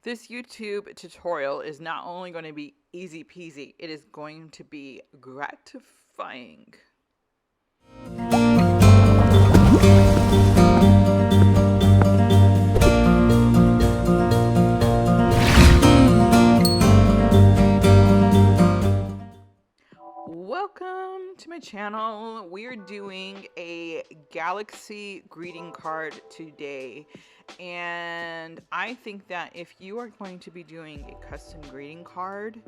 This YouTube tutorial is not only going to be easy peasy, it is going to be gratifying. Welcome to my channel. We're doing a galaxy greeting card today, and I think that if you are going to be doing a custom greeting card,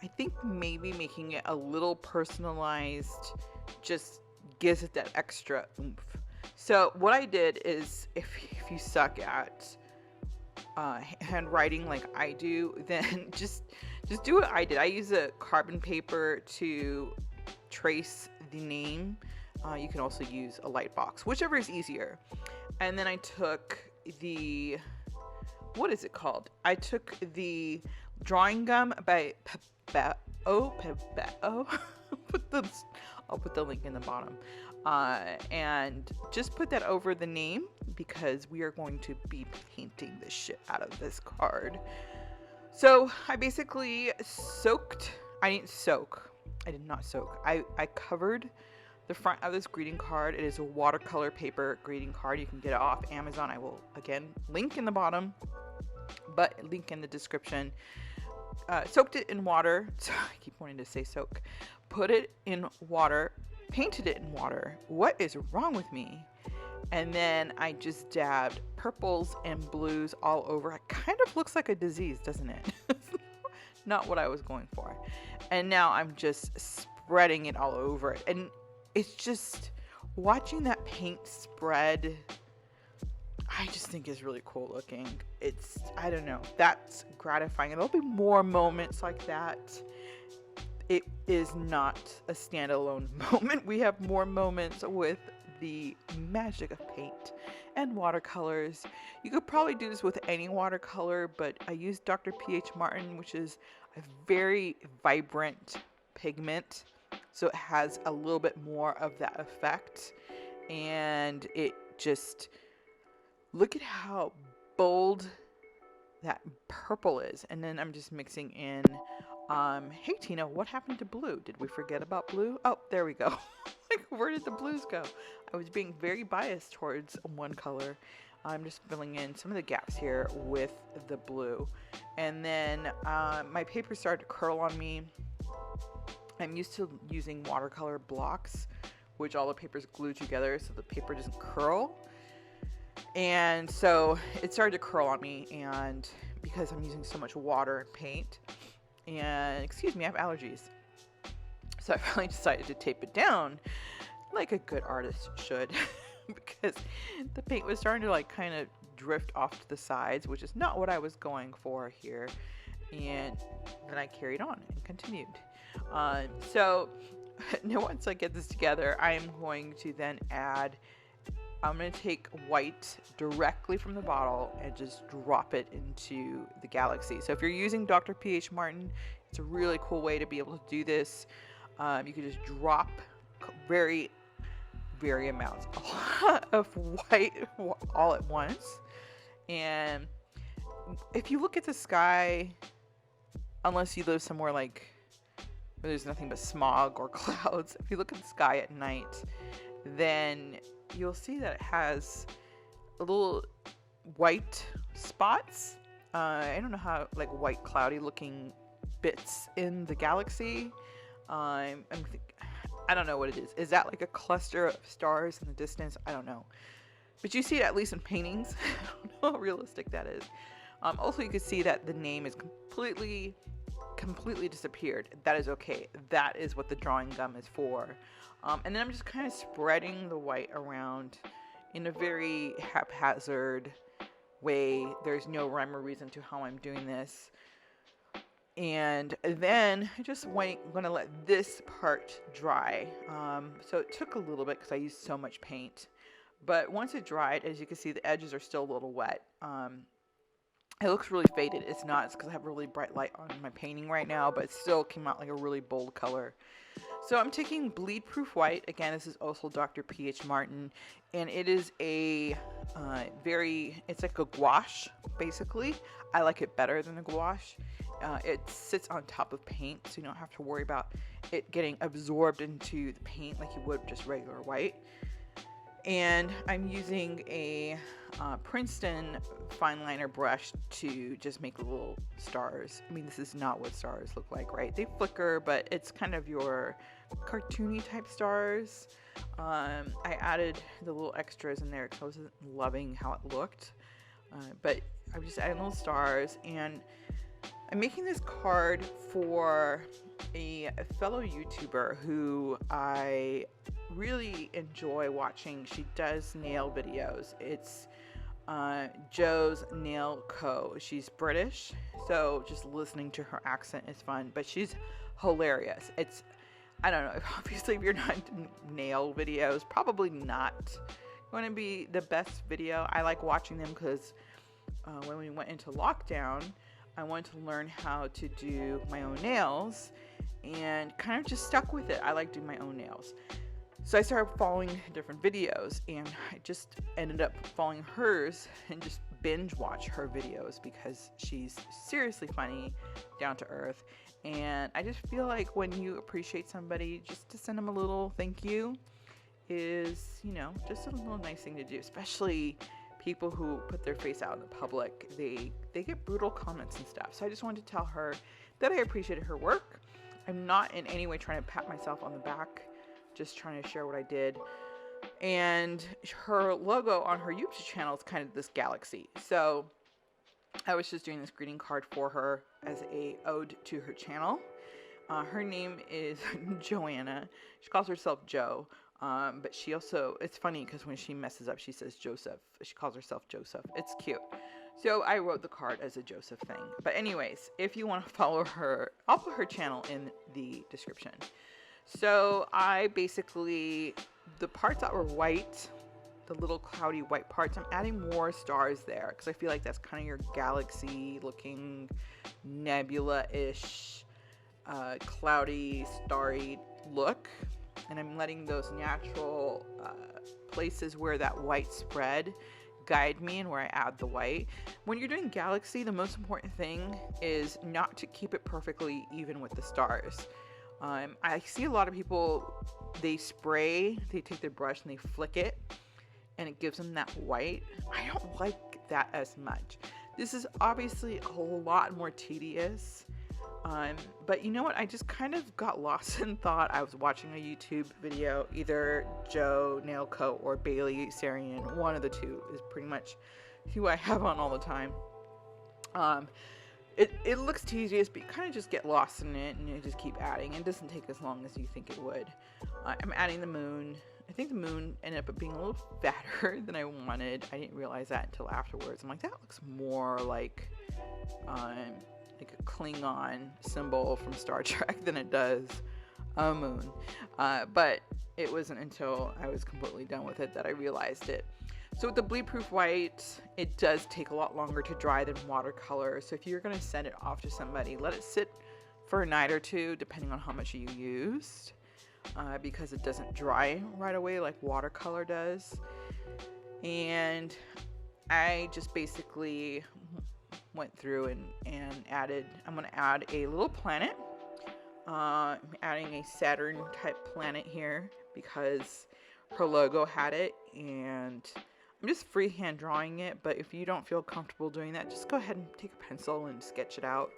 I think maybe making it a little personalized just gives it that extra oomph. So what I did is, if you suck at handwriting like I do, then just do what I did. I use a carbon paper to trace the name. You can also use a light box, whichever is easier. And then I took the, what is it called? I took the drawing gum by I'll put the link in the bottom. And just put that over the name because we are going to be painting the shit out of this card. So I basically I did not soak. I covered the front of this greeting card. It is a watercolor paper greeting card. You can get it off Amazon. I will, again, link in the bottom, but link in the description. Soaked it in water. So I keep wanting to say soak. Put it in water, painted it in water. What is wrong with me? And then I just dabbed purples and blues all over. It kind of looks like a disease, doesn't it? Not what I was going for. And now I'm just spreading it all over it. And it's just, watching that paint spread, I just think is really cool looking. It's, I don't know, that's gratifying. And there'll be more moments like that. It is not a standalone moment. We have more moments with the magic of paint and watercolors. You could probably do this with any watercolor, but I use Dr. P.H. Martin, which is a very vibrant pigment, so it has a little bit more of that effect. And it just, look at how bold that purple is. And then I'm just mixing in hey Tina, what happened to blue? Did we forget about blue? Oh, there we go. Like, where did the blues go? I was being very biased towards one color. I'm just filling in some of the gaps here with the blue. And then my paper started to curl on me. I'm used to using watercolor blocks, which all the papers glue together so the paper doesn't curl. And so it started to curl on me, and because I'm using so much water and paint, and excuse me, I have allergies. So I finally decided to tape it down like a good artist should because the paint was starting to like kind of drift off to the sides, which is not what I was going for here. And then I carried on and continued. So now once I get this together, I am going to then add, I'm going to take white directly from the bottle and just drop it into the galaxy. So if you're using Dr. P.H. Martin, it's a really cool way to be able to do this. You can just drop very amounts of white all at once. And if you look at the sky, unless you live somewhere like where there's nothing but smog or clouds, if you look at the sky at night, then you'll see that it has a little white spots. I don't know how, like, white cloudy looking bits in the galaxy. I don't know what it is. Is that like a cluster of stars in the distance? I don't know. But you see it at least in paintings. I don't know how realistic that is. Also, you can see that the name is completely disappeared. That is okay. That is what the drawing gum is for. And then I'm just kind of spreading the white around in a very haphazard way. There's no rhyme or reason to how I'm doing this. And then I just going to let this part dry. So it took a little bit because I used so much paint. But once it dried, as you can see, the edges are still a little wet. It looks really faded. It's not. It's because I have really bright light on my painting right now, but it still came out like a really bold color. So I'm taking bleed proof white. Again, this is also Dr. P.H. Martin, and it is a it's like a gouache, basically. I like it better than a gouache. It sits on top of paint, so you don't have to worry about it getting absorbed into the paint like you would just regular white. And I'm using a Princeton fine liner brush to just make little stars. I mean, this is not what stars look like, right? They flicker, but it's kind of your cartoony type stars. I added the little extras in there because I wasn't loving how it looked. But I'm just adding little stars, and I'm making this card for a fellow YouTuber who I really enjoy watching. She does nail videos. It's Jo's Nail Co. She's British, so just listening to her accent is fun, but she's hilarious. I don't know, obviously if you're not into nail videos, probably not going to be the best video. I like watching them because when we went into lockdown, I wanted to learn how to do my own nails and kind of just stuck with it. I like doing my own nails. So I started following different videos, and I just ended up following hers and just binge watch her videos because she's seriously funny, down to earth. And I just feel like when you appreciate somebody, just to send them a little thank you is, just a little nice thing to do, especially people who put their face out in the public. They get brutal comments and stuff. So I just wanted to tell her that I appreciated her work. I'm not in any way trying to pat myself on the back, just trying to share what I did. And her logo on her YouTube channel is kind of this galaxy. So I was just doing this greeting card for her as a ode to her channel. Her name is Joanna. She calls herself Jo. But she also, it's funny because when she messes up, she says Joseph. She calls herself Joseph. It's cute. So I wrote the card as a Joseph thing. But anyways, if you want to follow her, I'll put her channel in the description. So I basically, the parts that were white, the little cloudy white parts, I'm adding more stars there because I feel like that's kind of your galaxy looking nebula-ish, cloudy, starry look. And I'm letting those natural places where that white spread guide me and where I add the white. When you're doing galaxy, the most important thing is not to keep it perfectly even with the stars. I see a lot of people, they take their brush and they flick it and it gives them that white. I don't like that as much. This is obviously a lot more tedious. But you know what? I just kind of got lost in thought. I was watching a YouTube video, either Jo Nail Co. or Bailey Sarian. One of the two is pretty much who I have on all the time. It looks tedious, but you kind of just get lost in it and you just keep adding. It doesn't take as long as you think it would. I'm adding the moon. I think the moon ended up being a little fatter than I wanted. I didn't realize that until afterwards. I'm like, that looks more like a Klingon symbol from Star Trek than it does a moon. But it wasn't until I was completely done with it that I realized it. So with the bleed proof white, it does take a lot longer to dry than watercolor. So if you're going to send it off to somebody, let it sit for a night or two, depending on how much you used, because it doesn't dry right away like watercolor does. And I just basically went through and added, I'm going to add a little planet. I'm adding a Saturn type planet here because her logo had it, and I'm just freehand drawing it. But if you don't feel comfortable doing that, just go ahead and take a pencil and sketch it out.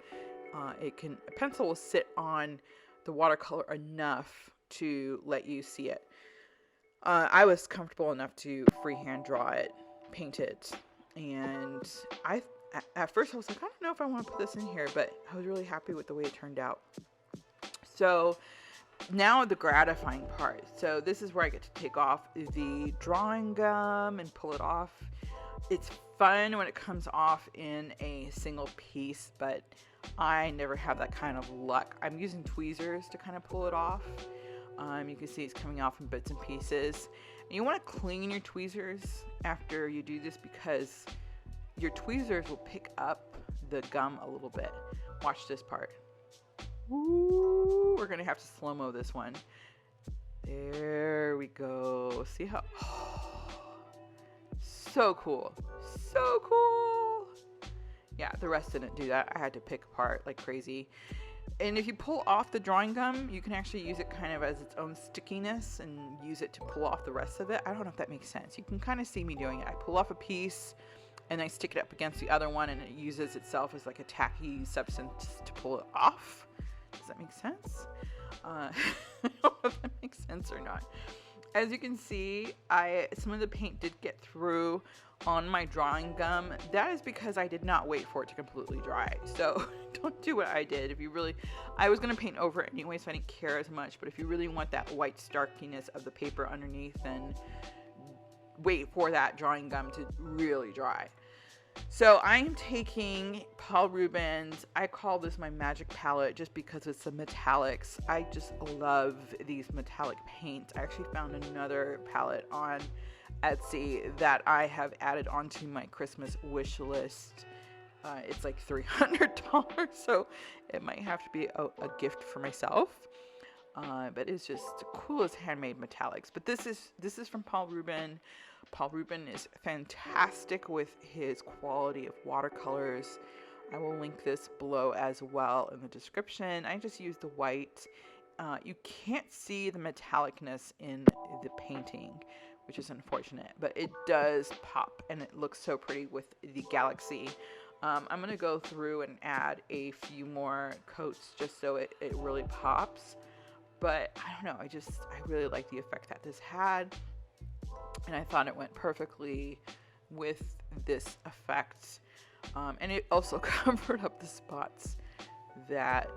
A pencil will sit on the watercolor enough to let you see it. I was comfortable enough to freehand draw it, paint it, and at first I was like, I don't know if I want to put this in here, but I was really happy with the way it turned out. So now the gratifying part. So this is where I get to take off the drawing gum and pull it off. It's fun when it comes off in a single piece, but I never have that kind of luck. I'm using tweezers to kind of pull it off. You can see it's coming off in bits and pieces. And you want to clean your tweezers after you do this because your tweezers will pick up the gum a little bit. Watch this part. Ooh, we're gonna have to slow-mo this one. There we go. See how, so cool. So cool. Yeah, the rest didn't do that. I had to pick apart like crazy. And if you pull off the drawing gum, you can actually use it kind of as its own stickiness and use it to pull off the rest of it. I don't know if that makes sense. You can kind of see me doing it. I pull off a piece and I stick it up against the other one, and it uses itself as like a tacky substance to pull it off. Does that make sense? I don't know if that makes sense or not. As you can see, some of the paint did get through on my drawing gum. That is because I did not wait for it to completely dry. So don't do what I did. I was going to paint over it anyway, so I didn't care as much. But if you really want that white starkiness of the paper underneath, then wait for that drawing gum to really dry. So I'm taking Paul Rubens. I call this my magic palette just because it's the metallics. I just love these metallic paints. I actually found another palette on Etsy that I have added onto my Christmas wish list. It's like $300, so it might have to be a gift for myself. But it's just the coolest handmade metallics. But this is from Paul Rubens. Paul Rubens is fantastic with his quality of watercolors. I will link this below as well in the description. I just used the white. You can't see the metallicness in the painting, which is unfortunate, but it does pop and it looks so pretty with the galaxy. I'm going to go through and add a few more coats just so it really pops. But I don't know, I really like the effect that this had. And I thought it went perfectly with this effect. And it also covered up the spots that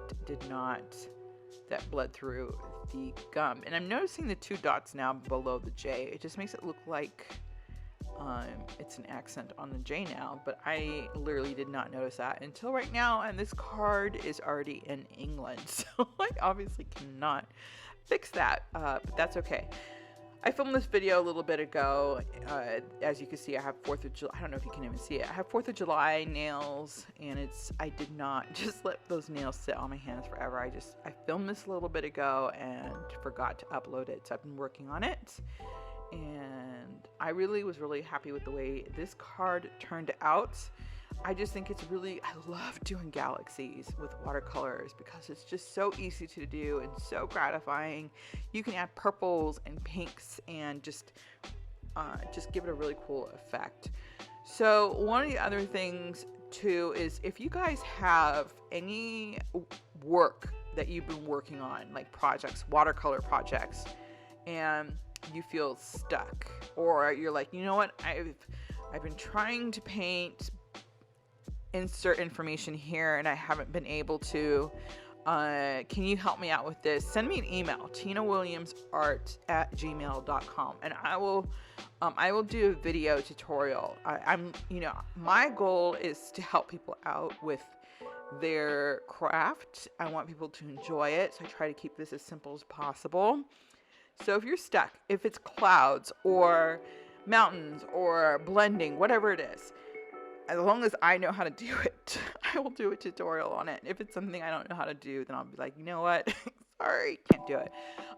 bled through the gum. And I'm noticing the 2 dots now below the J. It just makes it look like it's an accent on the J now. But I literally did not notice that until right now. And this card is already in England. So I obviously cannot fix that. But that's okay. I filmed this video a little bit ago. As you can see, I have 4th of July. I don't know if you can even see it. I have 4th of July nails, and I did not just let those nails sit on my hands forever. I filmed this a little bit ago and forgot to upload it. So I've been working on it, and I was really happy with the way this card turned out. I just think I love doing galaxies with watercolors because it's just so easy to do and so gratifying. You can add purples and pinks and just give it a really cool effect. So one of the other things too is if you guys have any work that you've been working on, like projects, watercolor projects, and you feel stuck, or you're like, you know what, I've been trying to paint, insert information here, and I haven't been able to. Can you help me out with this? Send me an email, tinawilliamsart@gmail.com, and I will do a video tutorial. My goal is to help people out with their craft. I want people to enjoy it, so I try to keep this as simple as possible. So if you're stuck, if it's clouds or mountains or blending, whatever it is, as long as I know how to do it, I will do a tutorial on it. If it's something I don't know how to do, then I'll be like, you know what? Sorry, can't do it.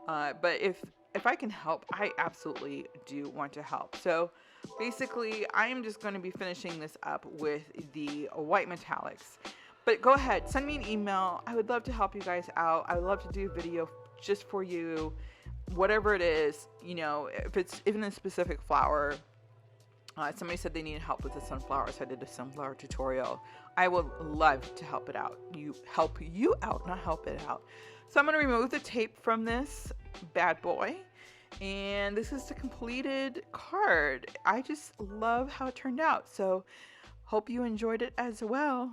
But if I can help, I absolutely do want to help. So basically, I am just going to be finishing this up with the white metallics. But go ahead, send me an email. I would love to help you guys out. I would love to do a video just for you, whatever it is. If it's even a specific flower. Somebody said they needed help with the sunflower, so I did a sunflower tutorial. I would love to help you out, not help it out. So I'm going to remove the tape from this bad boy, and this is the completed card. I just love how it turned out, so hope you enjoyed it as well.